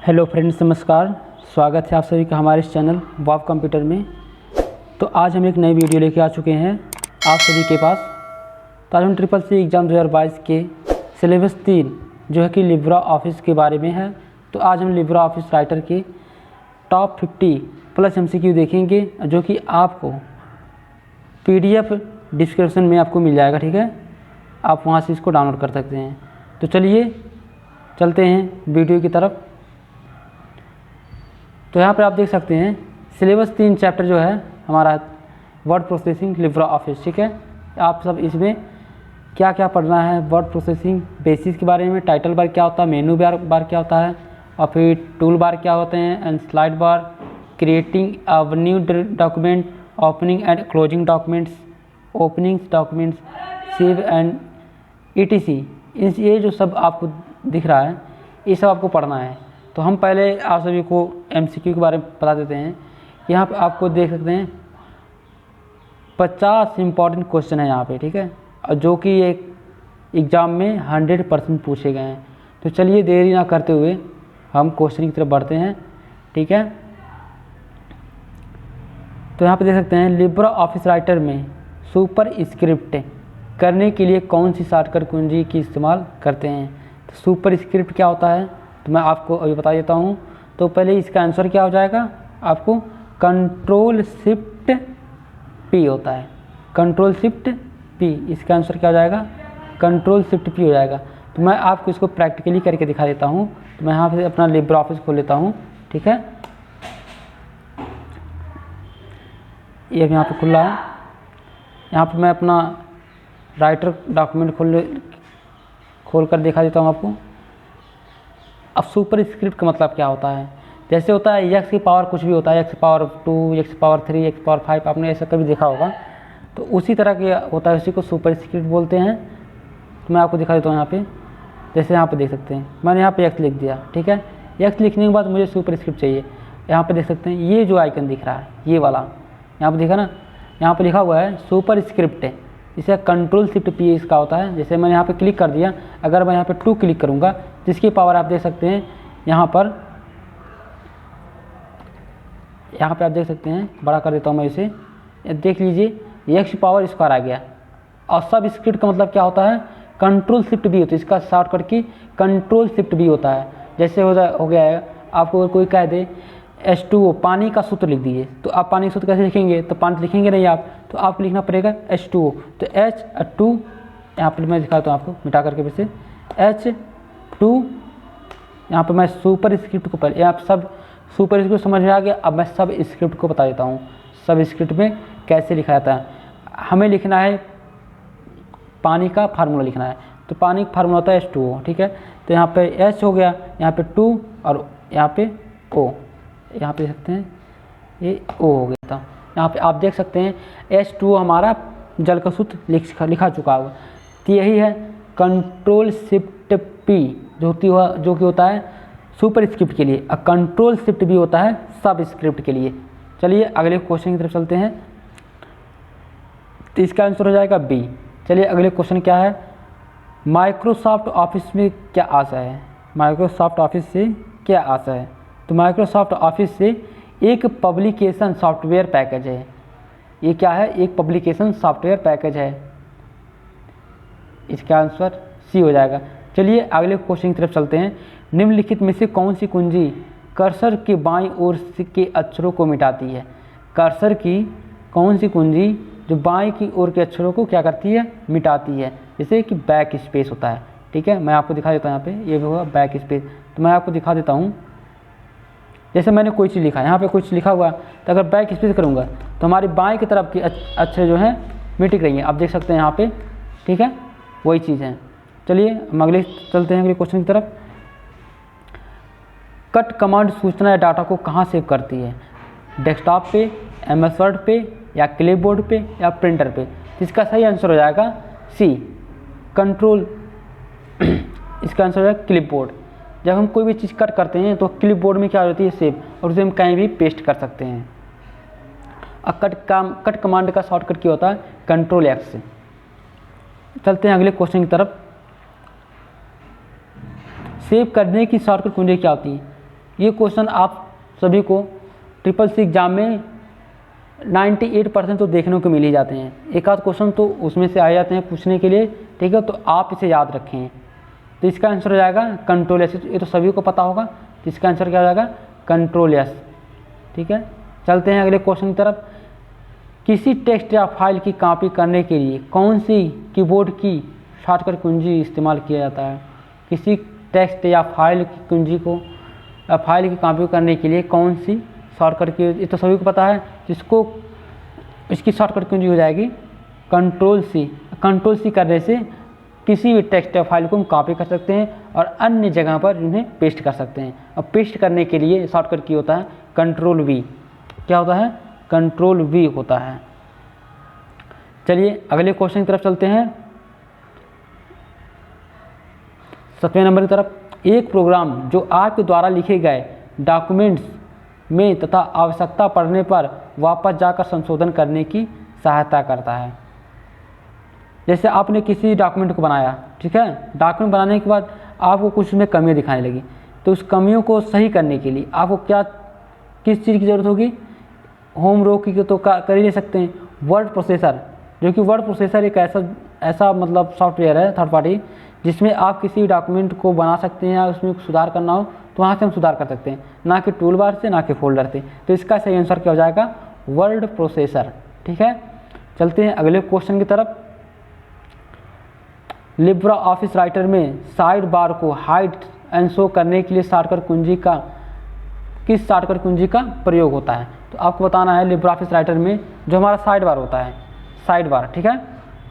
Hello friends, नमस्कार। स्वागत है आप सभी का हमारे इस चैनल वाव कंप्यूटर में। तो आज हम एक नई वीडियो लेके आ चुके हैं आप सभी के पास। तो आज हम SSC एग्ज़ाम 2022 के सिलेबस 3 जो है कि लिब्रा ऑफिस के बारे में है। तो आज हम लिब्रा ऑफिस राइटर के टॉप 50 प्लस MCQ देखेंगे, जो कि आपको PDF डिस्क्रिप्शन में आपको मिल जाएगा। ठीक है, आप वहाँ से इसको डाउनलोड कर सकते हैं। तो चलिए चलते हैं वीडियो की तरफ। तो यहाँ पर आप देख सकते हैं सिलेबस 3 चैप्टर जो है हमारा वर्ड प्रोसेसिंग लिब्रा ऑफिस। ठीक है, आप सब इसमें क्या क्या पढ़ना है, वर्ड प्रोसेसिंग बेसिक्स के बारे में, टाइटल बार क्या होता है, मेनू बार क्या होता है, और फिर टूल बार क्या होते हैं, and slide bar, creating a new document, opening and closing documents, openings documents, save and ETC। ये जो सब आपको दिख रहा है ये सब आपको पढ़ना है। तो हम पहले आप सभी को MCQ के बारे में बता देते हैं। यहाँ पे आपको देख सकते हैं 50 इम्पॉर्टेंट क्वेश्चन है यहाँ पे। ठीक है, और जो कि एक एग्ज़ाम में 100% पूछे गए हैं। तो चलिए देरी ना करते हुए हम क्वेश्चन की तरफ बढ़ते हैं। ठीक है, तो यहाँ पे देख सकते हैं लिब्रा ऑफिस राइटर में सुपर स्क्रिप्ट करने के लिए कौन सी शॉर्टकट कुंजी की इस्तेमाल करते हैं। तो सुपर स्क्रिप्ट क्या होता है तो मैं आपको अभी बता देता हूँ। तो पहले इसका आंसर क्या हो जाएगा, आपको Ctrl+Shift+P होता है। Ctrl+Shift+P, इसका आंसर क्या हो जाएगा, Ctrl+Shift+P हो जाएगा। तो मैं आपको इसको प्रैक्टिकली करके दिखा देता हूँ। तो मैं यहाँ पे अपना लिब्रा ऑफिस खोल लेता हूँ। ठीक है, ये अभी यहाँ पे खुला है। यहाँ पे मैं अपना राइटर डॉक्यूमेंट खोल कर दिखा देता हूँ आपको। अब सुपर स्क्रिप्ट का मतलब क्या होता है, जैसे होता है x की पावर कुछ भी होता है, x की पावर 2, x की पावर 3, x की पावर 5, आपने ऐसा कभी देखा होगा। तो उसी तरह के होता है, उसी को सुपर स्क्रिप्ट बोलते हैं। तो मैं आपको दिखा देता हूँ यहाँ पे। जैसे यहाँ पे देख सकते हैं मैंने यहाँ पे x लिख दिया। ठीक है, x लिखने के बाद मुझे सुपर स्क्रिप्ट चाहिए। यहाँ पे देख सकते हैं ये जो आइकन दिख रहा है ये वाला, यहाँ पे देखा ना, यहाँ पे लिखा हुआ है सुपर स्क्रिप्ट। इसे Ctrl+Shift+P इसका होता है। जैसे मैंने यहाँ पे क्लिक कर दिया, अगर मैं यहाँ पे 2 क्लिक करूँगा जिसकी पावर आप देख सकते हैं यहाँ पे आप देख सकते हैं, बड़ा कर देता हूँ मैं इसे, देख लीजिए x पावर स्क्वायर आ गया। और सब स्क्रिप्ट का मतलब क्या होता है, Ctrl+Shift+B होता है। इसका शॉर्टकट की Ctrl+Shift+B होता है। जैसे हो गया है, आपको अगर कोई कह दे H2O पानी का सूत्र लिख दीजिए, तो आप पानी का सूत्र कैसे लिखेंगे, तो पानी लिखेंगे नहीं आप, तो आपको लिखना पड़ेगा H2O। तो H2 यहाँ पर मैं दिखाता हूँ आपको मिटा करके फिर से H2। यहाँ पर मैं सुपर स्क्रिप्ट को पहले, आप सब सुपर स्क्रिप्ट समझ में आ गया। अब मैं सब स्क्रिप्ट को बता देता हूँ, सब स्क्रिप्ट में कैसे लिखा जाता है। हमें लिखना है पानी का फार्मूला लिखना है। तो पानी का फार्मूला होता है H2O। ठीक है, तो यहाँ पे H हो गया, यहाँ पे 2 और यहाँ पे O, यहाँ पे देख सकते हैं ये O हो गया था। यहाँ पे आप देख सकते हैं H2O हमारा जल का सूत्र लिखा चुका हुआ। तो यही है Ctrl+Shift+P जो कि होता है सुपर स्क्रिप्ट के लिए, और Ctrl+Shift+B होता है सब स्क्रिप्ट के लिए। चलिए अगले क्वेश्चन की तरफ चलते हैं। तो इसका आंसर हो जाएगा B। चलिए अगले क्वेश्चन क्या है, माइक्रोसॉफ्ट ऑफिस में क्या आशा है। माइक्रोसॉफ्ट ऑफिस से क्या आशा है, तो माइक्रोसॉफ्ट ऑफिस से एक पब्लिकेशन सॉफ्टवेयर पैकेज है। ये क्या है, एक पब्लिकेशन सॉफ्टवेयर पैकेज है। इसका आंसर C हो जाएगा। चलिए अगले क्वेश्चन की तरफ चलते हैं। निम्नलिखित में से कौन सी कुंजी कर्सर के बाईं ओर के अक्षरों को मिटाती है। कर्सर की कौन सी कुंजी जो बाईं की ओर के अक्षरों को क्या करती है, मिटाती है। जैसे कि बैक स्पेस होता है। ठीक है, मैं आपको दिखा देता हूँ। यहाँ पे ये भी होगा बैक स्पेस। तो मैं आपको दिखा देता हूँ। जैसे मैंने कोई चीज़ लिखा, यहाँ पे कुछ लिखा हुआ, तो अगर बैक स्पेस करूँगा तो हमारी बाएं की तरफ की अक्षर जो हैं मिट रही हैं, आप देख सकते हैं यहाँ पे। ठीक है, वही चीज़ है। चलिए हम अगले चलते हैं अगले क्वेश्चन की तरफ। कट कमांड सूचना या डाटा को कहाँ सेव करती है, डेस्कटॉप पे, MS वर्ड पे, या क्लिपबोर्ड पे, या प्रिंटर पे। इसका सही आंसर हो जाएगा C, कंट्रोल। इसका आंसर हो जाएगा क्लिपबोर्ड। जब हम कोई भी चीज़ कट करते हैं तो क्लिपबोर्ड में क्या हो जाती है, सेव, और उसे हम कहीं भी पेस्ट कर सकते हैं। और कट कमांड का शॉर्टकट क्या होता है, Ctrl+X। चलते हैं अगले क्वेश्चन की तरफ। सेव करने की शॉर्टकट कुंजी क्या होती है, ये क्वेश्चन आप सभी को ट्रिपल सी एग्ज़ाम में 98% तो देखने को मिल ही जाते हैं, एक आध क्वेश्चन तो उसमें से आ जाते हैं पूछने के लिए, ठीक है। तो आप इसे याद रखें। तो इसका आंसर हो जाएगा कंट्रोल एस, ये तो सभी को पता होगा। तो इसका आंसर क्या हो जाएगा? कंट्रोल एस, ठीक है। चलते हैं अगले क्वेश्चन की तरफ। किसी टेक्स्ट या फाइल की कॉपी करने के लिए कौन सी कीबोर्ड की शॉर्टकट कुंजी इस्तेमाल किया जाता है? किसी टेक्स्ट या फाइल की कुंजी को फाइल की कॉपी करने के लिए कौन सी शॉर्टकट की, ये तो सभी को पता है, जिसको इसकी शॉर्टकट कुंजी हो जाएगी कंट्रोल सी। कंट्रोल सी करने से किसी भी टेक्स्ट या फाइल को हम कॉपी कर सकते हैं और अन्य जगह पर उन्हें पेस्ट कर सकते हैं। और पेस्ट करने के लिए शॉर्टकट की होता है कंट्रोल वी। क्या होता है? कंट्रोल वी होता है। चलिए अगले क्वेश्चन की तरफ चलते हैं, 7वें नंबर की तरफ। एक प्रोग्राम जो आपके द्वारा लिखे गए डॉक्यूमेंट्स में तथा आवश्यकता पड़ने पर वापस जाकर संशोधन करने की सहायता करता है। जैसे आपने किसी डॉक्यूमेंट को बनाया, ठीक है, डॉक्यूमेंट बनाने के बाद आपको कुछ उसमें कमियां दिखाने लगी, तो उस कमियों को सही करने के लिए आपको किस चीज़ की ज़रूरत होगी? होम रो की तो कर ही नहीं सकते हैं, वर्ड प्रोसेसर, जो कि वर्ड प्रोसेसर एक ऐसा मतलब सॉफ्टवेयर है थर्ड पार्टी, जिसमें आप किसी डॉक्यूमेंट को बना सकते हैं या उसमें सुधार करना हो तो वहाँ से हम सुधार कर सकते हैं, ना कि टूल बार से, ना कि फोल्डर से। तो इसका सही आंसर क्या हो जाएगा? वर्ड प्रोसेसर, ठीक है। चलते हैं अगले क्वेश्चन की तरफ। लिब्रा ऑफिस राइटर में साइड बार को हाइड एंड शो करने के लिए किस शॉर्टकट कुंजी का प्रयोग होता है? तो आपको बताना है लिब्रा ऑफिस राइटर में जो हमारा साइड बार होता है, साइड बार, ठीक है,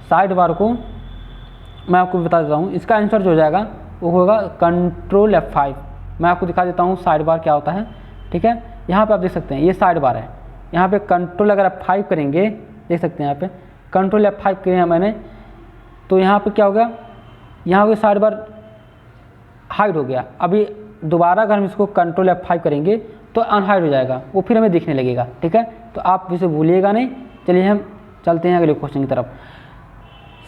साइड बार को मैं आपको बता देता हूँ। इसका आंसर जो हो जाएगा वो होगा कंट्रोल F5। मैं आपको दिखा देता हूँ साइड बार क्या होता है, ठीक है। यहाँ पे आप देख सकते हैं ये साइड बार है, यहाँ पे कंट्रोल अगर F5 करेंगे, देख सकते हैं यहाँ पे कंट्रोल F5 किया मैंने, तो यहाँ पे क्या हो गया? यहाँ पे साइड बार हाइड हो गया। अभी दोबारा अगर हम इसको कंट्रोल F5 करेंगे तो अनहाइड हो जाएगा, वो फिर हमें दिखने लगेगा, ठीक है। तो आप इसे भूलिएगा नहीं। चलिए हम चलते हैं अगले क्वेश्चन की तरफ।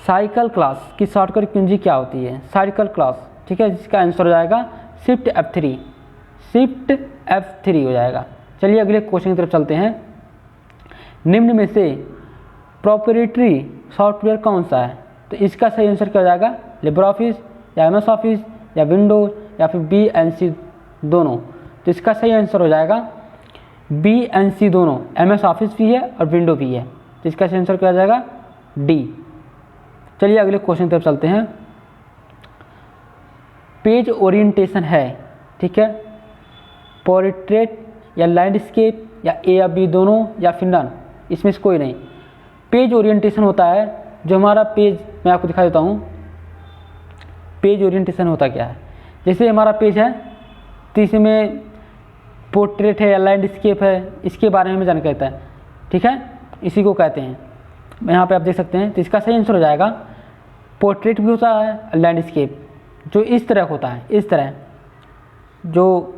साइकिल क्लास की शॉर्टकट कुंजी क्या होती है? साइकिल क्लास, ठीक है, जिसका आंसर हो जाएगा शिफ्ट F3, शिफ्ट F3 हो जाएगा। चलिए अगले क्वेश्चन की तरफ चलते हैं। निम्न में से प्रोप्राइटरी सॉफ्टवेयर कौन सा है? तो इसका सही आंसर क्या हो जाएगा? लिब्रा ऑफिस या MS ऑफिस या विंडोज या फिर BNC दोनों। तो इसका सही आंसर हो जाएगा BNC दोनों, MS ऑफिस भी है और विंडो भी है। तो इसका सही आंसर क्या हो जाएगा? D। चलिए अगले क्वेश्चन की तरफ चलते हैं। पेज ओरिएंटेशन है, ठीक है, पोर्ट्रेट या लैंडस्केप या A या B दोनों या फिर नन, इसमें से कोई नहीं। पेज ओरिएंटेशन होता है जो हमारा पेज, मैं आपको दिखा देता हूँ पेज ओरिएंटेशन होता क्या है। जैसे हमारा पेज है तो इसमें पोर्ट्रेट है या लैंडस्केप है, इसके बारे में जानकारी देता है, ठीक है, इसी को कहते हैं। यहाँ पे आप देख सकते हैं। तो इसका सही आंसर हो जाएगा पोर्ट्रेट भी होता है, लैंडस्केप जो इस तरह होता है, इस तरह जो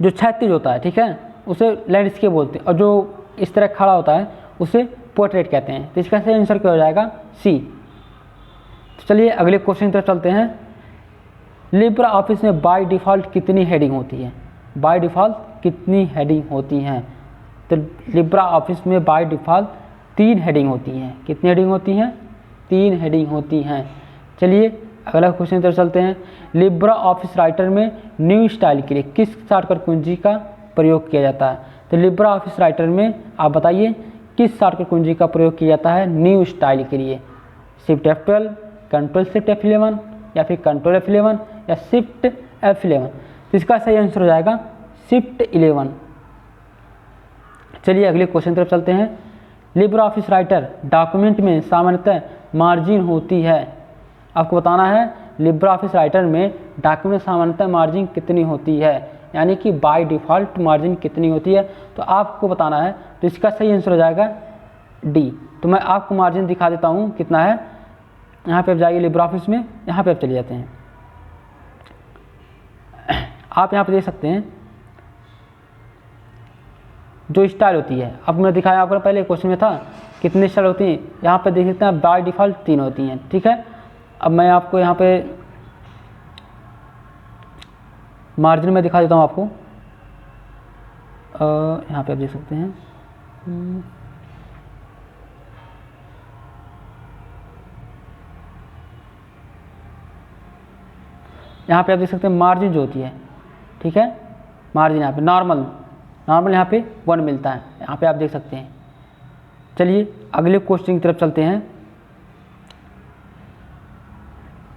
क्षैतिज होता है, ठीक है, उसे लैंडस्केप बोलते हैं, और जो इस तरह खड़ा होता है उसे पोर्ट्रेट कहते हैं। तो इसका सही आंसर क्या हो जाएगा? C। तो चलिए अगले क्वेश्चन की तरफ चलते हैं। लिब्रा ऑफिस में बाय डिफ़ॉल्ट कितनी हेडिंग होती है? बाय डिफ़ॉल्ट कितनी हेडिंग होती हैं? तो लिब्रा ऑफिस में बाय डिफ़ॉल्ट 3 हेडिंग होती हैं। कितनी हेडिंग होती हैं? 3 हेडिंग होती हैं। चलिए अगला क्वेश्चन की तरफ चलते हैं। लिब्रा ऑफिस राइटर में न्यू स्टाइल के लिए किस शॉर्टकट कुंजी का प्रयोग किया जाता है? तो लिब्रा ऑफिस राइटर में आप बताइए किस शॉर्टकट कुंजी का प्रयोग किया जाता है न्यू स्टाइल के लिए? Shift F12, control shift F11 या फिर कंट्रोल F11 या शिफ्ट F11? तो इसका सही आंसर हो जाएगा शिफ्ट 11। चलिए अगले क्वेश्चन की तरफ चलते हैं। लिब्रा ऑफिस राइटर डॉक्यूमेंट में सामान्यतः मार्जिन होती है। आपको बताना है लिब्रा ऑफिस राइटर में डॉक्यूमेंट सामान्यतः मार्जिन कितनी होती है, यानी कि बाय डिफ़ॉल्ट मार्जिन कितनी होती है, तो आपको बताना है। तो इसका सही आंसर हो जाएगा D। तो मैं आपको मार्जिन दिखा देता हूँ कितना है। यहाँ पे आप जाइए लिब्रा ऑफिस में, यहाँ पे आप चले जाते हैं, आप यहाँ पे देख सकते हैं जो स्टाइल होती है। अब मैं दिखाया आपको पहले क्वेश्चन में था कितनी स्टाइल होती हैं, यहाँ पे देख सकते हैं बाय डिफ़ॉल्ट 3 होती हैं, ठीक है। अब मैं आपको यहाँ पे मार्जिन में दिखा देता हूँ आपको। यहाँ पे आप देख सकते हैं, यहाँ पे आप देख सकते हैं मार्जिन जो होती है, ठीक है, मार्जिन यहाँ पे नॉर्मल यहाँ पे 1 मिलता है, यहाँ पे आप देख सकते हैं। चलिए अगले क्वेश्चन की तरफ चलते हैं।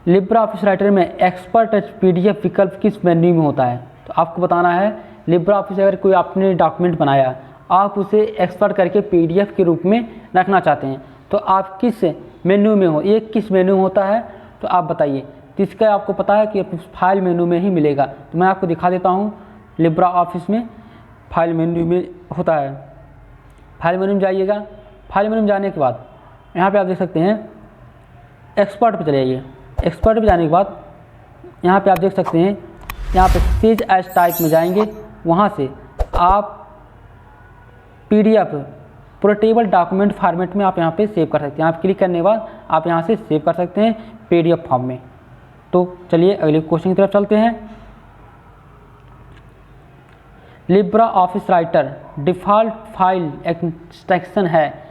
लिब्रा ऑफिस राइटर में एक्सपर्ट PDF विकल्प किस मेन्यू में होता है? तो आपको बताना है लिब्रा ऑफिस, अगर कोई आपने डॉक्यूमेंट बनाया, आप उसे एक्सपर्ट करके PDF के रूप में रखना चाहते हैं, तो आप किस मेन्यू में हो, ये किस मेन्यू में होता है, तो आप बताइए। तो इसका आपको पता है कि फाइल मेन्यू में ही मिलेगा, तो मैं आपको दिखा देता हूँ। लिब्रा ऑफिस में फाइल मेन्यू में होता है। फाइल मेन्यू में जाइएगा, फाइल मेन्यू में जाने के बाद यहाँ पे आप देख सकते हैं एक्सपर्ट पे चले जाइए। एक्सपर्ट पे जाने के बाद यहाँ पे आप देख सकते हैं, यहाँ पे सेव एज टाइप में जाएंगे, वहाँ से आप PDF पोर्टेबल डॉक्यूमेंट फॉर्मेट में आप यहाँ पे सेव कर सकते हैं। आप क्लिक करने के बाद आप यहाँ से सेव कर सकते हैं PDF फॉर्म में। तो चलिए अगले क्वेश्चन की तरफ चलते हैं। Libra office writer default file extension है,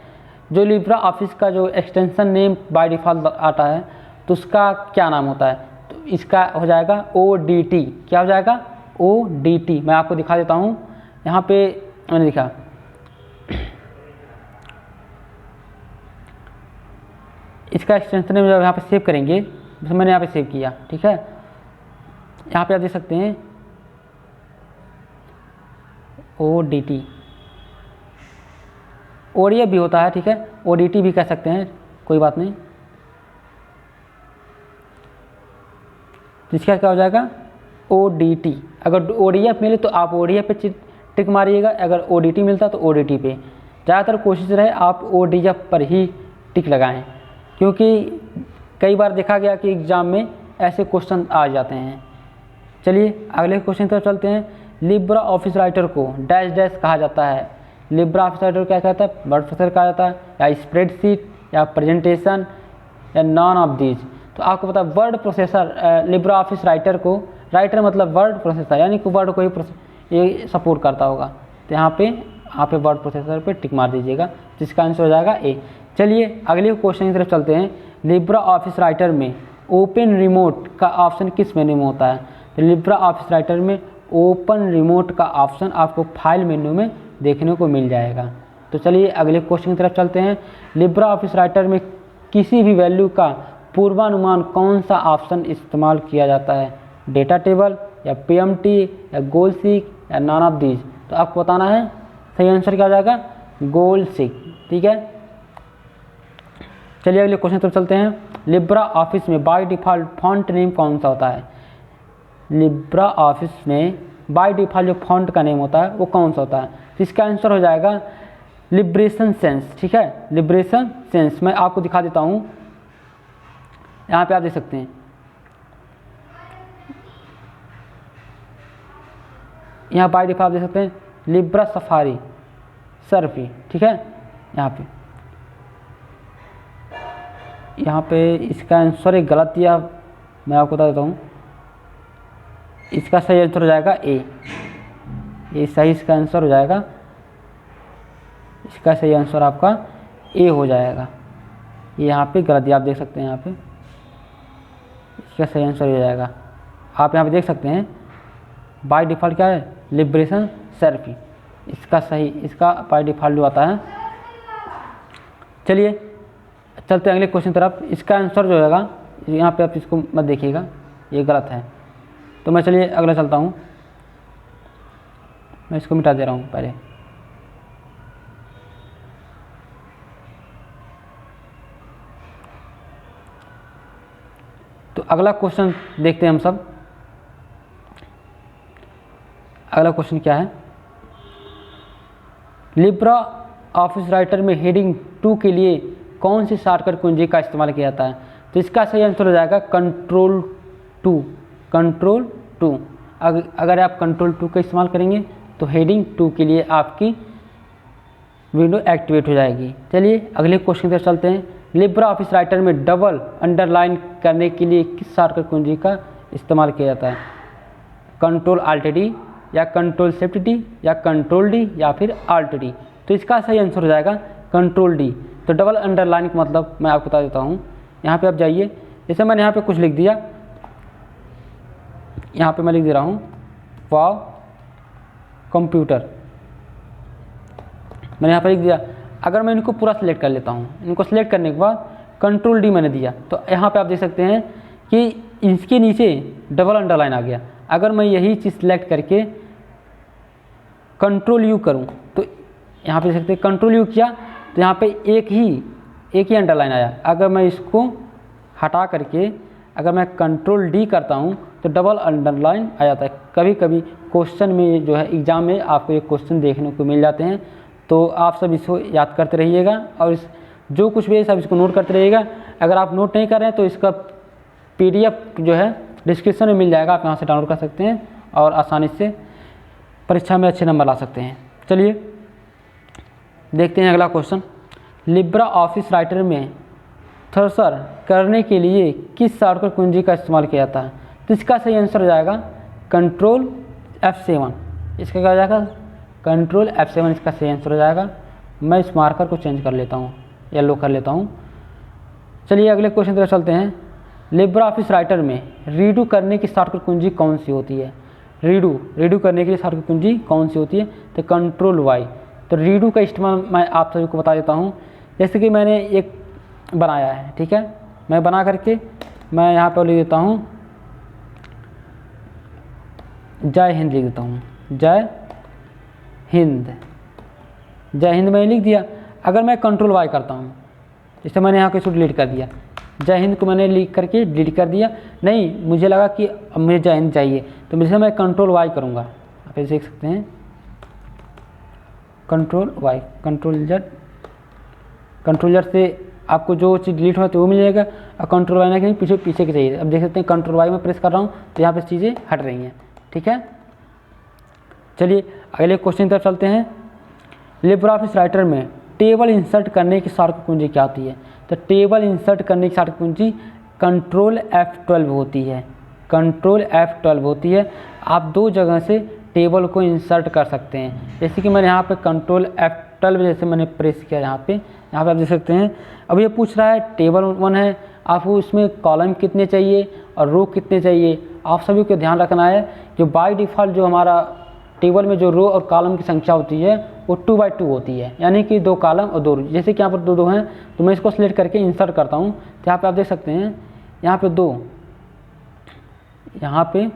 जो लिब्रा ऑफिस का जो एक्सटेंशन नेम बाय डिफ़ॉल्ट आता है, तो उसका क्या नाम होता है? तो इसका हो जाएगा ODT। क्या हो जाएगा? ODT। मैं आपको दिखा देता हूँ, यहाँ पे मैंने लिखा, इसका एक्सटेंशन नेम जब यहाँ पे सेव करेंगे, जैसे मैंने यहाँ पे सेव किया, ठीक है, यहाँ पे आप देख सकते हैं ODT। ODF भी होता है, ठीक है, ODT भी कह सकते हैं, कोई बात नहीं। जिसका क्या हो जाएगा? ODT। अगर ODF मिले तो आप ODF पे टिक मारिएगा, अगर ODT मिलता तो ODT पे। ज़्यादातर कोशिश रहे आप ODF पर ही टिक लगाएं, क्योंकि कई बार देखा गया कि एग्ज़ाम में ऐसे क्वेश्चन आ जाते हैं। चलिए अगले क्वेश्चन की तरफ चलते हैं। लिब्रा ऑफिस राइटर को डैश डैश कहा जाता है। लिब्रा ऑफिस राइटर को क्या कहता है? वर्ड प्रोसेसर कहा जाता है, या स्प्रेडशीट, या प्रेजेंटेशन, या नॉन ऑफ दीज। तो आपको पता है word processor, Libra office writer को, राइटर मतलब वर्ड प्रोसेसर, यानी कि वर्ड को ही ये सपोर्ट करता होगा। तो यहाँ पे वर्ड प्रोसेसर पे टिक मार दीजिएगा, जिसका आंसर हो जाएगा A। चलिए अगले क्वेश्चन की तरफ चलते हैं। लिब्रा ऑफिस राइटर में ओपन रिमोट का ऑप्शन किस मेन्यू में होता है? तो लिब्रा ऑफिस राइटर में ओपन रिमोट का ऑप्शन आपको फाइल मेन्यू में देखने को मिल जाएगा। तो चलिए अगले क्वेश्चन की तरफ चलते हैं। लिब्रा ऑफिस राइटर में किसी भी वैल्यू का पूर्वानुमान कौन सा ऑप्शन इस्तेमाल किया जाता है? डेटा टेबल, या PMT, या गोल सीक, या नॉन ऑफ दीज। तो आपको बताना है, सही आंसर क्या हो जाएगा? गोल सीक, ठीक है। चलिए अगले क्वेश्चन तरफ चलते हैं। लिब्रा ऑफिस में बाय डिफ़ॉल्ट फॉन्ट नेम कौन सा होता है? लिब्रा ऑफिस में बाय डिफ़ॉल्ट जो फॉन्ट का नेम होता है वो कौन सा होता है? तो इसका आंसर हो जाएगा लिब्रेशन सेंस, ठीक है, लिब्रेशन सेंस। मैं आपको दिखा देता हूँ, यहाँ पे आप देख सकते हैं, यहाँ बाय डिफ़ॉल्ट देख सकते हैं लिब्रा सफारी सर्फी, ठीक है। यहाँ पे इसका आंसर एक गलत दिया, मैं आपको बता देता हूँ, इसका सही आंसर हो जाएगा A। ये सही इसका आंसर हो जाएगा, इसका सही आंसर आपका A हो जाएगा। ये यहाँ पे गलत दिया, आप देख सकते हैं, यहाँ पे इसका सही आंसर हो जाएगा। आप यहाँ पे देख सकते हैं बाय डिफ़ॉल्ट क्या है? Liberation SARFAESI. इसका बाय डिफ़ॉल्ट जो आता है। चलिए चलते हैं अगले क्वेश्चन तरफ। इसका आंसर जो होगा, यहाँ पे आप इसको मत देखिएगा, ये गलत है। तो मैं चलिए अगला चलता हूँ, मैं इसको मिटा दे रहा हूँ पहले। तो अगला क्वेश्चन देखते हैं हम सब। अगला क्वेश्चन क्या है? लिब्रा ऑफिस राइटर में हेडिंग 2 के लिए कौन सी शॉर्टकट कुंजी का इस्तेमाल किया जाता है? तो इसका सही आंसर हो जाएगा कंट्रोल 2। कंट्रोल 2। अगर आप कंट्रोल 2 का इस्तेमाल करेंगे तो हेडिंग 2 के लिए आपकी विंडो एक्टिवेट हो जाएगी। चलिए अगले क्वेश्चन पर चलते हैं। लिब्रा ऑफिस राइटर में डबल अंडरलाइन करने के लिए किस शॉर्टकट कुंजी का इस्तेमाल किया जाता है? कंट्रोल Alt D या कंट्रोल Shift D या कंट्रोल D या फिर Alt D। तो इसका सही आंसर हो जाएगा कंट्रोल D। तो डबल अंडरलाइन का मतलब मैं आपको बता देता हूँ। यहाँ पे आप जाइए, जैसे मैंने यहाँ पे कुछ लिख दिया, यहाँ पे मैं लिख दे रहा हूँ वाव कंप्यूटर, मैंने यहाँ पर लिख दिया। अगर मैं इनको पूरा सिलेक्ट कर लेता हूँ, इनको सिलेक्ट करने के बाद कंट्रोल D मैंने दिया, तो यहाँ पे आप देख सकते हैं कि इसके नीचे डबल अंडरलाइन आ गया। अगर मैं यही चीज़ सिलेक्ट करके कंट्रोल U करूँ तो यहाँ पे देख सकते हैं कंट्रोल U किया तो यहाँ पे एक ही अंडरलाइन आया। अगर मैं इसको हटा करके अगर मैं कंट्रोल D करता हूँ तो डबल अंडरलाइन आ जाता है। कभी कभी क्वेश्चन में जो है एग्ज़ाम में आपको एक क्वेश्चन देखने को मिल जाते हैं, तो आप सब इसको याद करते रहिएगा और जो कुछ भी है सब इसको नोट करते रहिएगा। अगर आप नोट नहीं कर रहे हैं तो इसका PDF जो है डिस्क्रिप्शन में मिल जाएगा, आप यहाँ से डाउनलोड कर सकते हैं और आसानी से परीक्षा में अच्छे नंबर ला सकते हैं। चलिए देखते हैं अगला क्वेश्चन। लिब्रा ऑफिस राइटर में थ्रेशर करने के लिए किस शॉर्टकट कुंजी का इस्तेमाल किया जाता है? तो इसका सही आंसर हो जाएगा कंट्रोल F7। इसका क्या हो जाएगा? कंट्रोल F7 इसका सही आंसर हो जाएगा। मैं इस मार्कर को चेंज कर लेता हूँ, येलो कर लेता हूँ। चलिए अगले क्वेश्चन की तरफ चलते हैं। लिब्रा ऑफिस राइटर में रीडू करने की शॉर्टकट कुंजी कौन सी होती है? रीडू करने के लिए शॉर्टकट कुंजी कौन सी होती है? तो कंट्रोल Y। तो रीडू का इस्तेमाल मैं आप सभी को बता देता हूँ। जैसे कि मैंने एक बनाया है, ठीक है, मैं बना करके मैं यहाँ पर लिख देता हूँ जय हिंद, लिख देता हूँ जय हिंद। जय हिंद मैंने लिख दिया। अगर मैं कंट्रोल Y करता हूँ, जैसे मैंने यहाँ को डिलीट कर दिया, जय हिंद को मैंने लिख करके डिलीट कर दिया, नहीं मुझे लगा कि अब मुझे जय हिंद चाहिए, तो जैसे मैं कंट्रोल Y करूँगा, आप देख सकते हैं कंट्रोल Y, कंट्रोल Z से आपको जो चीज़ डिलीट हो तो वो मिल जाएगा, और कंट्रोल Y ना कहीं पीछे की चाहिए। अब देख सकते हैं कंट्रोल Y में प्रेस कर रहा हूँ तो यहाँ पर चीज़ें हट रही हैं, ठीक है। चलिए अगले क्वेश्चन की तरफ चलते हैं। लिब्रा ऑफिस राइटर में टेबल इंसर्ट करने की शॉर्टकट कुंजी क्या होती है? तो टेबल इंसर्ट करने की शॉर्टकट कुंजी कंट्रोल F12 होती है, कंट्रोल F12 होती है। आप दो जगह से टेबल को इंसर्ट कर सकते हैं। जैसे कि मैंने यहाँ पे कंट्रोल F12 जैसे मैंने प्रेस किया, यहाँ पे आप देख सकते हैं। अब ये पूछ रहा है टेबल 1 है, आपको इसमें कॉलम कितने चाहिए और रो कितने चाहिए, आप सभी को ध्यान रखना है। जो बाय डिफ़ॉल्ट जो हमारा टेबल में जो रो और कॉलम की संख्या होती है वो 2 बाई 2 होती है, यानी कि 2 कॉलम और 2 रो। जैसे कि यहाँ पर 2 हैं तो मैं इसको सिलेक्ट करके इंसर्ट करता हूँ, तो यहाँ पे आप देख सकते हैं यहाँ पे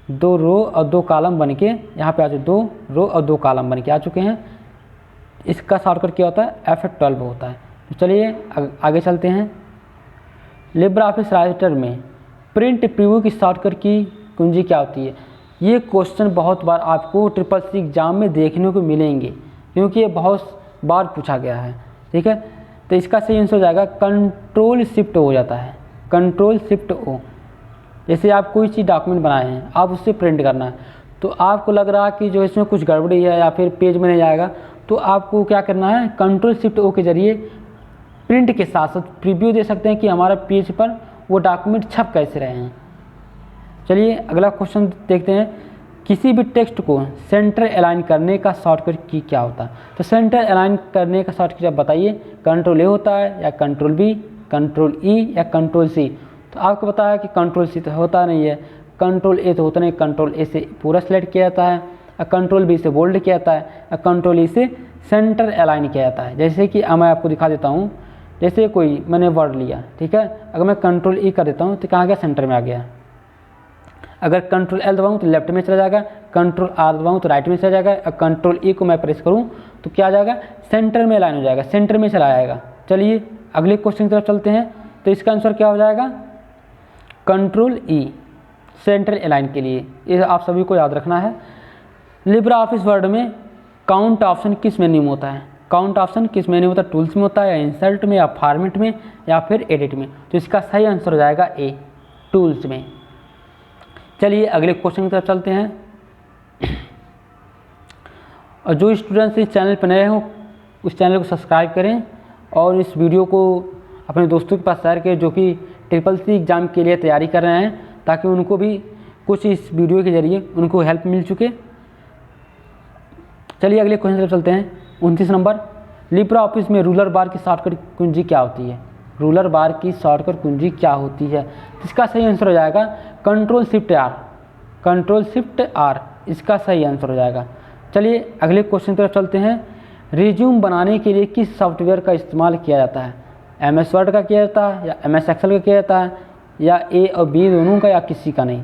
2 रो और 2 कॉलम बन के यहाँ पे आ चुके, 2 रो और 2 कॉलम बन के आ चुके हैं। इसका शॉर्टकट क्या होता है? F12 होता है। तो चलिए आगे चलते हैं। लिब्रा ऑफिस राइटर में प्रिंट प्रीव्यू की शॉर्टकट की कुंजी क्या होती है? ये क्वेश्चन बहुत बार आपको SSC एग्ज़ाम में देखने को मिलेंगे, क्योंकि ये बहुत बार पूछा गया है, ठीक है। तो इसका सही आंसर हो जाएगा कंट्रोल शिफ्ट हो जाता है, कंट्रोल शिफ्ट O। जैसे आप कोई चीज़ डॉक्यूमेंट बनाए हैं, आप उससे प्रिंट करना है, तो आपको लग रहा है कि जो इसमें कुछ गड़बड़ी है या फिर पेज में नहीं आएगा, तो आपको क्या करना है? कंट्रोल शिफ्ट O के जरिए प्रिंट के साथ साथ प्रीव्यू दे सकते हैं कि हमारा पेज पर वो डॉक्यूमेंट छप कैसे रहे हैं। चलिए अगला क्वेश्चन देखते हैं। किसी भी टेक्स्ट को सेंटर अलाइन करने का शॉर्टकट की क्या होता है? तो सेंटर अलाइन करने का शॉर्टकट आप बताइए, कंट्रोल A होता है या कंट्रोल B, कंट्रोल E या कंट्रोल C? तो आपको पता है कि कंट्रोल C तो होता नहीं है, कंट्रोल A तो होता नहीं, कंट्रोल A से पूरा सेलेक्ट किया जाता है, और कंट्रोल B से बोल्ड किया जाता है, और कंट्रोल E से सेंटर अलाइन किया जाता है। जैसे कि मैं आपको दिखा देता हूँ, जैसे कोई मैंने वर्ड लिया, ठीक है, अगर मैं कंट्रोल E कर देता हूँ तो कहाँ गया? सेंटर में आ गया। अगर कंट्रोल L दबाऊँ तो लेफ्ट में चला जाएगा, कंट्रोल R दबाऊँ तो राइट में चला जाएगा, और कंट्रोल E को मैं प्रेस करूँ तो क्या आ जाएगा? सेंटर में अलाइन हो जाएगा, सेंटर में चला जाएगा। चलिए अगले क्वेश्चन की तरफ चलते हैं। तो इसका आंसर क्या हो जाएगा? कंट्रोल E, सेंटर अलाइन के लिए। ये आप सभी को याद रखना है। लिब्रा ऑफिस वर्ड में काउंट ऑप्शन किस मेन्यू में होता है? काउंट ऑप्शन किस मेन्यू में होता है? टूल्स में होता है, या इंसर्ट में, या फॉर्मेट में, या फिर एडिट में? तो इसका सही आंसर हो जाएगा A, टूल्स में। चलिए अगले क्वेश्चन की तरफ चलते हैं। और जो स्टूडेंट्स इस चैनल पर नए हो उस चैनल को सब्सक्राइब करें और इस वीडियो को अपने दोस्तों के पास शेयर करें जो कि SSC एग्ज़ाम के लिए तैयारी कर रहे हैं, ताकि उनको भी कुछ इस वीडियो के जरिए उनको हेल्प मिल चुके। चलिए अगले क्वेश्चन तरफ चलते हैं। 29 नंबर, लिब्रा ऑफिस में रूलर बार की शॉर्टकट कुंजी क्या होती है? रूलर बार की शॉर्टकट कुंजी क्या होती है? इसका सही आंसर हो जाएगा control shift R. Control shift R इसका सही आंसर हो जाएगा। चलिए अगले क्वेश्चन की तरफ चलते हैं। रिज्यूम बनाने के लिए किस सॉफ्टवेयर का इस्तेमाल किया जाता है? MS वर्ड का किया जाता है या MS एक्सेल का किया जाता है या A और B दोनों का या किसी का नहीं?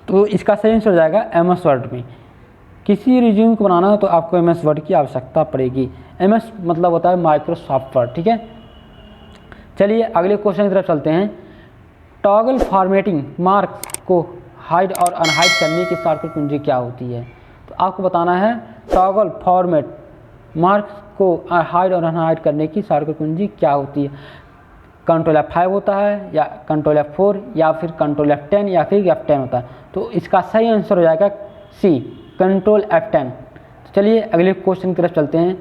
तो इसका सही आंसर हो जाएगा MS वर्ड में। किसी रिज्यूम को बनाना हो तो आपको MS वर्ड की आवश्यकता पड़ेगी। MS मतलब होता है माइक्रोसॉफ्ट वर्ड, ठीक है। चलिए अगले क्वेश्चन की तरफ चलते हैं। टॉगल फॉर्मेटिंग मार्क्स को हाइड और अनहाइड करने की शॉर्टकट कुंजी क्या होती है? तो आपको बताना है टॉगल फॉर्मेट मार्क्स को हाइड और अनहाइड करने की शॉर्टकट कुंजी क्या होती है? कंट्रोल F5 होता है या कंट्रोल F4 या फिर कंट्रोल F10 या फिर F10 होता है? तो इसका सही आंसर हो जाएगा C, कंट्रोल F10। तो चलिए अगले क्वेश्चन की तरफ चलते हैं।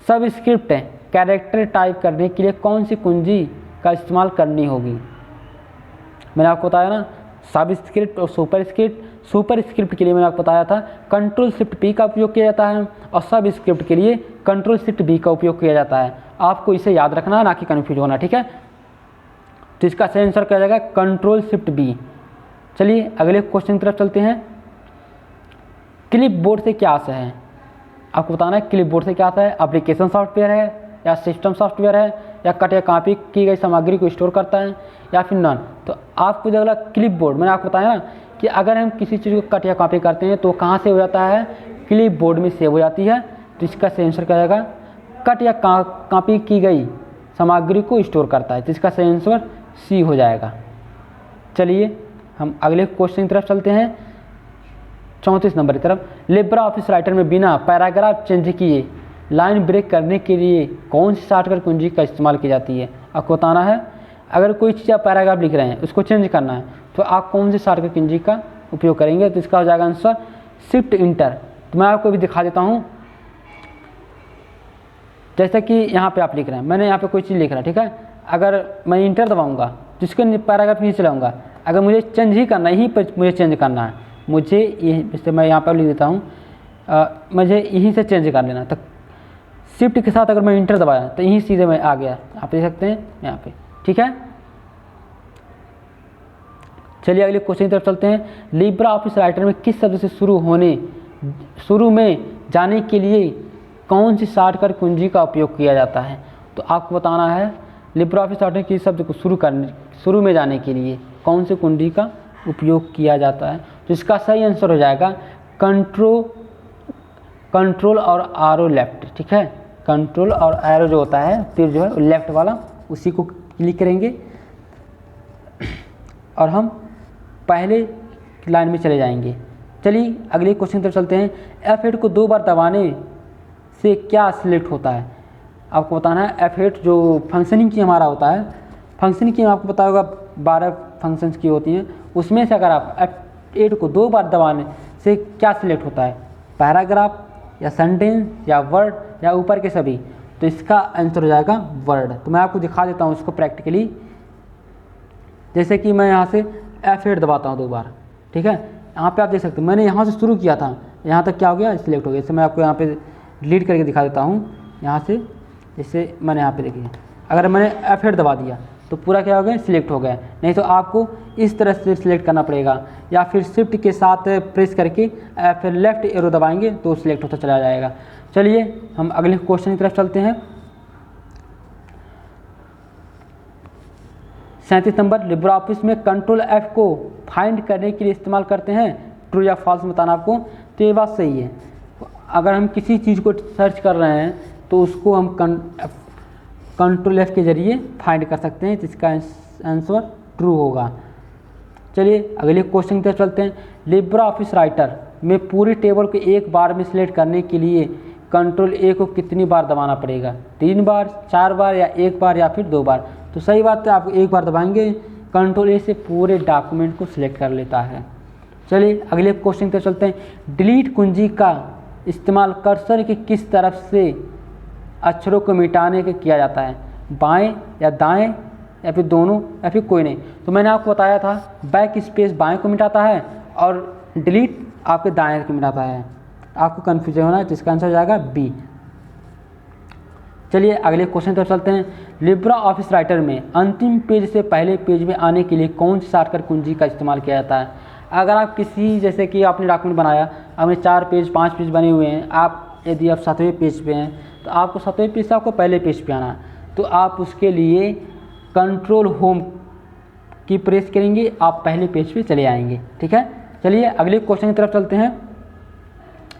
सब स्क्रिप्ट कैरेक्टर टाइप करने के लिए कौन सी कुंजी का इस्तेमाल करनी होगी? मैंने आपको बताया ना, सब स्क्रिप्ट और सुपर स्क्रिप्ट। सुपर स्क्रिप्ट के लिए मैंने आपको बताया था कंट्रोल शिफ्ट P का उपयोग किया जाता है और सब स्क्रिप्ट के लिए कंट्रोल शिफ्ट B का उपयोग किया जाता है। आपको इसे याद रखना है, ना कि कन्फ्यूज होना, ठीक है। तो इसका सही आंसर क्या जाएगा? Control shift B। चलिए अगले क्वेश्चन की तरफ चलते हैं। क्लिप बोर्ड से क्या आशय है? आपको बताना है क्लिप बोर्ड से क्या आता है। एप्लीकेशन सॉफ्टवेयर है या सिस्टम सॉफ्टवेयर है या कट या कॉपी की गई सामग्री को स्टोर करता है या फिर नॉन? तो आपको जो अगला क्लिप बोर्ड, मैंने आपको बताया ना कि अगर हम किसी चीज़ को कट या कॉपी करते हैं तो कहाँ से हो जाता है? क्लिप बोर्ड में सेव हो जाती है। तो इसका सही आंसर क्या जाएगा? कट या कॉपी की गई सामग्री को स्टोर करता है। तो इसका सही आंसर C हो जाएगा। चलिए हम अगले क्वेश्चन की तरफ चलते हैं। 34 नंबर की तरफ। लिब्रा ऑफिस राइटर में बिना पैराग्राफ चेंज किए लाइन ब्रेक करने के लिए कौन सी शॉर्टकट कुंजी का इस्तेमाल की जाती है? आपको बताना है अगर कोई चीज़ आप पैराग्राफ लिख रहे हैं उसको चेंज करना है तो आप कौन सी शॉर्टकट कुंजी का उपयोग करेंगे? तो इसका हो जाएगा आंसर शिफ्ट इंटर। तो मैं आपको भी दिखा देता हूँ। जैसे कि यहाँ पे आप लिख रहे हैं, मैंने यहाँ पे कोई चीज़ लिख रहा है, ठीक है। अगर मैं इंटर दबाऊँगा तो इसके पैराग्राफ नीचे लाऊंगा। अगर मुझे चेंज ही करना है, यहीं पर मुझे चेंज करना है, मुझे ये जैसे मैं यहाँ पर लिख देता हूँ, मुझे यहीं से चेंज कर लेना। तो शिफ्ट के साथ अगर मैं इंटर दबाया तो यहीं सीधे मैं आ गया, आप देख सकते हैं यहाँ पे, ठीक है। चलिए अगले क्वेश्चन की तरफ चलते हैं। लिब्रा ऑफिस राइटर में किस शब्द से शुरू में जाने के लिए कौन सी शॉर्टकट कुंजी का उपयोग किया जाता है? तो आपको बताना है लिब्रा ऑफिस राइटर किस शब्द को शुरू में जाने के लिए कौन सी कुंजी का उपयोग किया जाता है? तो इसका सही आंसर हो जाएगा कंट्रोल और आरो लेफ्ट, ठीक है। कंट्रोल और एरो जो होता है तीर जो है लेफ्ट वाला, उसी को क्लिक करेंगे और हम पहले लाइन में चले जाएंगे। चलिए अगले क्वेश्चन तरफ चलते हैं। F8 को 2 बार दबाने से क्या सिलेक्ट होता है? आपको बताना है F8 जो फंक्शनिंग की हमारा होता है, फंक्शनिंग की आपको पता होगा 12 फंक्शंस की होती हैं, उसमें से अगर आप F8 को 2 बार दबाने से क्या सिलेक्ट होता है? पैराग्राफ या सेंटेंस या वर्ड या ऊपर के सभी? तो इसका आंसर हो जाएगा वर्ड। तो मैं आपको दिखा देता हूँ इसको प्रैक्टिकली। जैसे कि मैं यहाँ से F8 दबाता हूँ 2 बार, ठीक है। यहाँ पे आप देख सकते हैं मैंने यहाँ से शुरू किया था, यहाँ तक क्या हो गया? सिलेक्ट हो गया। जैसे मैं आपको यहाँ पे डिलीट करके दिखा देता हूँ यहाँ से। जैसे मैंने यहाँ पे देखिए, अगर मैंने F8 दबा दिया तो पूरा क्या हो गया? सिलेक्ट हो गया। नहीं तो आपको इस तरह से सिलेक्ट करना पड़ेगा या फिर शिफ्ट के साथ प्रेस करके फिर लेफ्ट एरो दबाएंगे तो सिलेक्ट होता चला जाएगा। चलिए हम अगले क्वेश्चन की तरफ चलते हैं। 37 नंबर। लिब्रा ऑफिस में कंट्रोल F को फाइंड करने के लिए इस्तेमाल करते हैं, ट्रू या फॉल्स बताना आपको। तो ये बात सही है। अगर हम किसी चीज़ को सर्च कर रहे हैं तो उसको हम कंट्रोल F के ज़रिए फाइंड कर सकते हैं। तो इसका आंसर ट्रू होगा। चलिए अगले क्वेश्चन की तरफ चलते हैं। लिब्रा ऑफिस राइटर में पूरी टेबल को एक बार में सिलेक्ट करने के लिए कंट्रोल A को कितनी बार दबाना पड़ेगा? 3 बार, 4 बार या 1 बार या फिर 2 बार? तो सही बात है, आप 1 बार दबाएंगे, कंट्रोल A से पूरे डॉक्यूमेंट को सिलेक्ट कर लेता है। चलिए अगले क्वेश्चन की तरफ चलते हैं। डिलीट कुंजी का इस्तेमाल कर्सर के किस तरफ से अक्षरों को मिटाने के किया जाता है? बाएं या दाएं या फिर दोनों या फिर कोई नहीं। तो मैंने आपको बताया था बैक स्पेस बाएं को मिटाता है और डिलीट आपके दाएं को मिटाता है। आपको कन्फ्यूजन होना है, जिसका आंसर हो जाएगा बी। चलिए अगले क्वेश्चन की तरफ चलते हैं। लिब्रा ऑफिस राइटर में अंतिम पेज से पहले पेज में आने के लिए कौन सी शॉर्टकट कुंजी का इस्तेमाल किया जाता है। अगर आप किसी, जैसे कि आपने डॉक्यूमेंट बनाया, आपने 4 पेज 5 पेज बने हुए हैं, आप यदि आप 7वें पेज पे हैं तो आपको 7वें पेज से आपको पहले पेज पे आना है, तो आप उसके लिए कंट्रोल होम की प्रेस करेंगे, आप पहले पेज पे चले आएंगे। ठीक है, चलिए अगले क्वेश्चन की तरफ चलते हैं।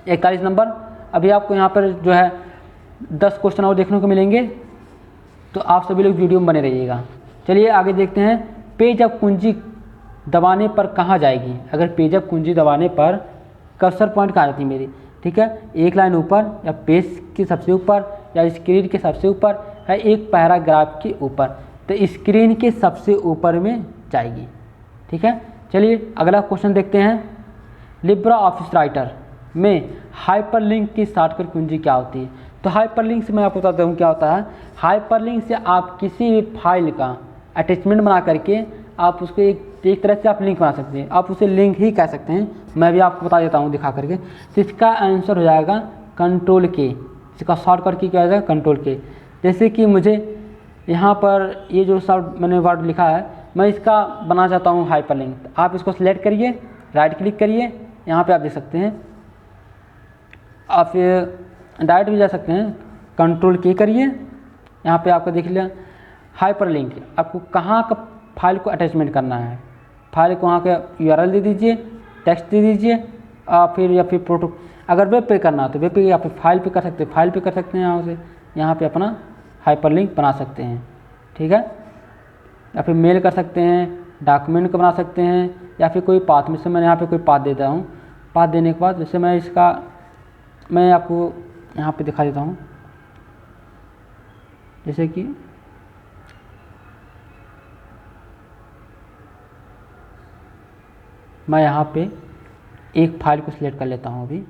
41 नंबर। अभी आपको यहाँ पर जो है 10 क्वेश्चन और देखने को मिलेंगे, तो आप सभी लोग वीडियो में बने रहिएगा। चलिए आगे देखते हैं। पेज अप कुंजी दबाने पर कहाँ जाएगी। अगर पेज अप कुंजी दबाने पर कर्सर पॉइंट कहाँ जाती है मेरी। ठीक है, एक लाइन ऊपर या पेज के सबसे ऊपर या स्क्रीन के सबसे ऊपर है, एक पैराग्राफ के ऊपर, तो स्क्रीन के सबसे ऊपर में जाएगी। ठीक है, चलिए अगला क्वेश्चन देखते हैं। लिब्रा ऑफिस राइटर में हाइपरलिंक की शॉर्टकट कुंजी क्या होती है। तो हाइपरलिंक से मैं आपको बताता हूँ क्या होता है। हाइपरलिंक से आप किसी भी फाइल का अटैचमेंट बना करके आप उसको एक तरह से आप लिंक बना सकते हैं, आप उसे लिंक ही कह सकते हैं। मैं भी आपको बता देता हूँ दिखा करके। तो इसका आंसर हो जाएगा कंट्रोल के। इसका शॉर्टकट की क्या हो जाएगा, कंट्रोल के। जैसे कि मुझे यहाँ पर ये जो शब्द मैंने वर्ड लिखा है, मैं इसका बना चाहता हूँ हाइपरलिंक। आप इसको सिलेक्ट करिए, राइट क्लिक करिए, यहाँ पे आप देख सकते हैं, आप डायरेक्ट भी जा सकते हैं, कंट्रोल के करिए, यहाँ पे आपको देख लिया हाइपरलिंक। आपको कहाँ का फाइल को अटैचमेंट करना है, फाइल को वहाँ के यूआरएल दे दीजिए, टेक्स्ट दे दीजिए, फिर या फिर फोटो। अगर वेब पे करना है तो वेब पे या फिर फाइल पे कर सकते हैं, फाइल पे कर सकते हैं। यहाँ से यहाँ पे अपना हाइपरलिंक बना सकते हैं। ठीक है, या फिर मेल कर सकते हैं, डॉक्यूमेंट को बना सकते हैं, या फिर कोई पाथ में से मैंने यहाँ पे कोई पाथ देता हूँ। पाथ देने के बाद जैसे मैं आपको यहाँ पे दिखा देता हूँ, जैसे कि मैं यहाँ पे एक फाइल को सिलेक्ट कर लेता हूँ। अभी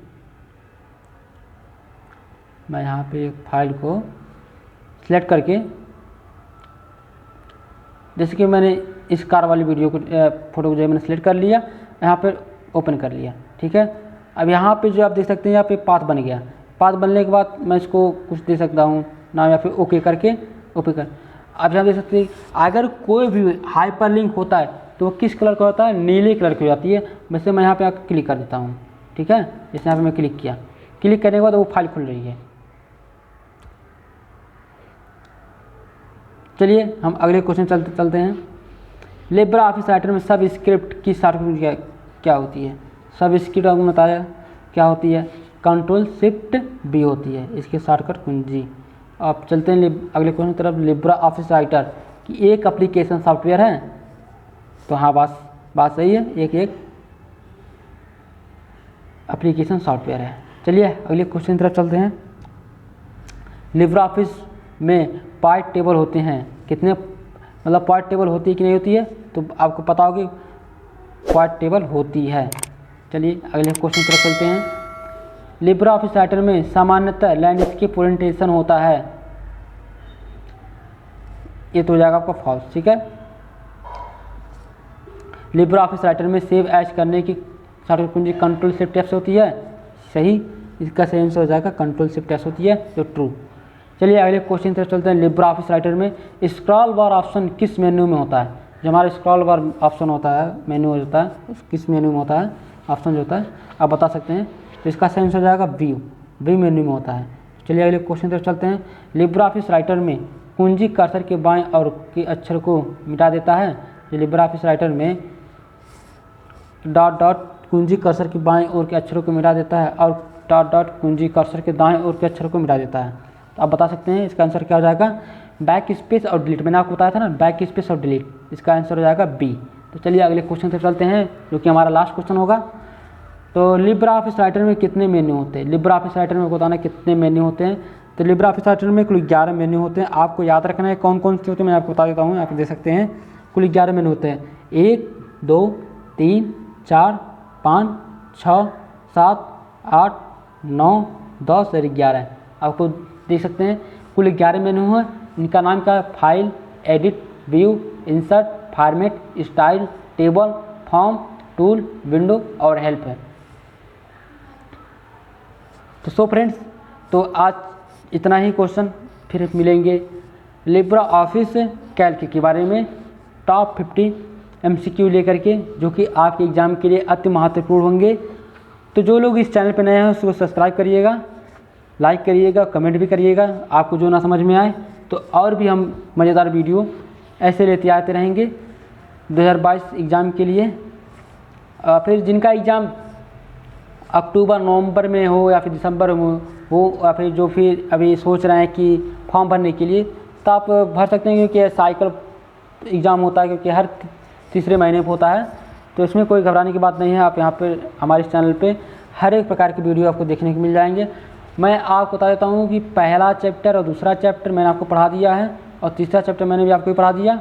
मैं यहाँ पे एक फाइल को सिलेक्ट करके, जैसे कि मैंने इस कार वाली वीडियो को फोटो को जो है मैंने सिलेक्ट कर लिया, यहाँ पे ओपन कर लिया। ठीक है, अब यहाँ पे जो आप देख सकते हैं यहाँ पे पाथ बन गया। पाथ बनने के बाद मैं इसको कुछ दे सकता हूँ नाम, या फिर ओके करके ओके कर। आप यहाँ देख सकते हैं अगर कोई भी हाइपरलिंक होता है तो वो किस कलर का होता है, नीले कलर की हो जाती है। वैसे मैं यहाँ पे आकर क्लिक कर देता हूँ। ठीक है, जैसे यहाँ पे मैं क्लिक किया, क्लिक करने के बाद वो फाइल खुल रही है। चलिए हम अगले क्वेश्चन चलते हैं। लिब्रा ऑफिस राइटर में सब स्क्रिप्ट की शॉर्टकट क्या होती है। सब स्क्रिप्ट आपको बताया क्या होती है, कंट्रोल शिफ्ट बी होती है इसकी शॉर्टकट कुंजी। आप चलते हैं अगले क्वेश्चन की तरफ। लिब्रा ऑफिस राइटर की एक एप्लीकेशन सॉफ्टवेयर है, तो हाँ बात सही है, एक एप्लीकेशन सॉफ्टवेयर है। चलिए अगले क्वेश्चन की तरफ चलते हैं। लिब्रा ऑफिस में पार्ट टेबल होते हैं कितने, मतलब पार्ट टेबल होती है कि नहीं होती है, तो आपको पता होगी पार्ट टेबल होती है। चलिए अगले क्वेश्चन की तरफ चलते हैं। लिब्रा ऑफिस राइटर में सामान्यतः लैंडस्केप ओरिएंटेशन होता है, ये तो हो जाएगा आपका फॉल्स। ठीक है, लिब्रा ऑफिस राइटर में सेव एज करने की शॉर्टकट कुंजी कंट्रोल शिफ्ट एफ होती है, सही। इसका सही आंसर हो जाएगा कंट्रोल शिफ्ट एफ होती है, जो ट्रू। चलिए अगले क्वेश्चन की तरफ चलते हैं। लिब्रा ऑफिस राइटर में स्क्रॉल बार ऑप्शन किस मेन्यू में होता है। जो हमारा स्क्रॉल बार ऑप्शन होता है, मेन्यू होता है, किस मेन्यू में होता है, ऑप्शन जो होता है आप बता सकते हैं। तो इसका सही आंसर हो जाएगा व्यू मेन्यू में होता है। चलिए अगले क्वेश्चन की तरफ चलते हैं। लिब्रा ऑफिस राइटर में कुंजी कर्सर के बाएं और के अक्षर को मिटा देता है। जो लिब्रा ऑफिस राइटर में डॉट कुंजी कर्सर के बाएं ओर के अक्षरों को मिटा देता है और डॉट कुंजी कर्सर के दाएं ओर के अक्षरों को मिटा देता है। तो आप बता सकते हैं इसका आंसर क्या हो जाएगा, बैक स्पेस और डिलीट। मैंने आपको बताया था ना, बैक स्पेस और डिलीट, इसका आंसर हो जाएगा बी। तो चलिए अगले क्वेश्चन से चलते हैं, जो कि हमारा लास्ट क्वेश्चन होगा। तो लिब्रा ऑफिस राइटर में कितने मेन्यू होते हैं। लिब्रा ऑफिस राइटर में बताना कितने मेन्यू होते हैं। तो लिब्रा ऑफिस राइटर में कुल 11 मेन्यू होते हैं। आपको याद रखना है कौन कौन से होते हैं, मैं आपको बता देता हूँ। आप देख सकते हैं कुल 11 मेन्यू होते हैं। 1 2 3 4 5 6 7 8 9 10 और 11 आपको देख सकते हैं कुल 11 मेन्यू है। इनका नाम क्या है, file, edit, view, insert, format, style, table, form, tool, window और हेल्प है। तो सो फ्रेंड्स, तो आज इतना ही क्वेश्चन, फिर मिलेंगे लिब्रा ऑफिस कैल्क के बारे में टॉप 50 MCQ लेकर के, जो कि आपके एग्ज़ाम के लिए अति महत्वपूर्ण होंगे। तो जो लोग इस चैनल पर नए हैं उसको सब्सक्राइब करिएगा, लाइक करिएगा, कमेंट भी करिएगा, आपको जो ना समझ में आए। तो और भी हम मज़ेदार वीडियो ऐसे लेते आते रहेंगे 2022 एग्ज़ाम के लिए। फिर जिनका एग्ज़ाम अक्टूबर नवंबर में हो या फिर दिसंबर में हो, या फिर जो फिर अभी सोच रहे हैं कि फॉर्म भरने के लिए, तो आप भर सकते हैं, क्योंकि साइकिल एग्ज़ाम होता है, क्योंकि हर तीसरे महीने में होता है। तो इसमें कोई घबराने की बात नहीं है। आप यहाँ पर हमारे इस चैनल पे हर एक प्रकार की वीडियो आपको देखने को मिल जाएंगे। मैं आपको बता देता हूँ कि पहला चैप्टर और दूसरा चैप्टर मैंने आपको पढ़ा दिया है, और तीसरा चैप्टर मैंने भी आपको पढ़ा दिया।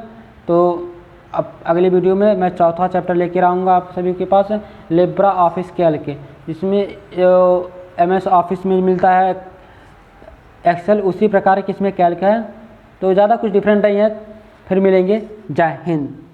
तो अब अगले वीडियो में मैं चौथा चैप्टर लेकर आऊँगा आप सभी के पास, लिब्रा ऑफिस कैल्क, जिसमें MS ऑफिस में मिलता है एक्सेल, उसी प्रकार की इसमें कैल्क है। तो ज़्यादा कुछ डिफरेंट नहीं है। फिर मिलेंगे। जय हिंद।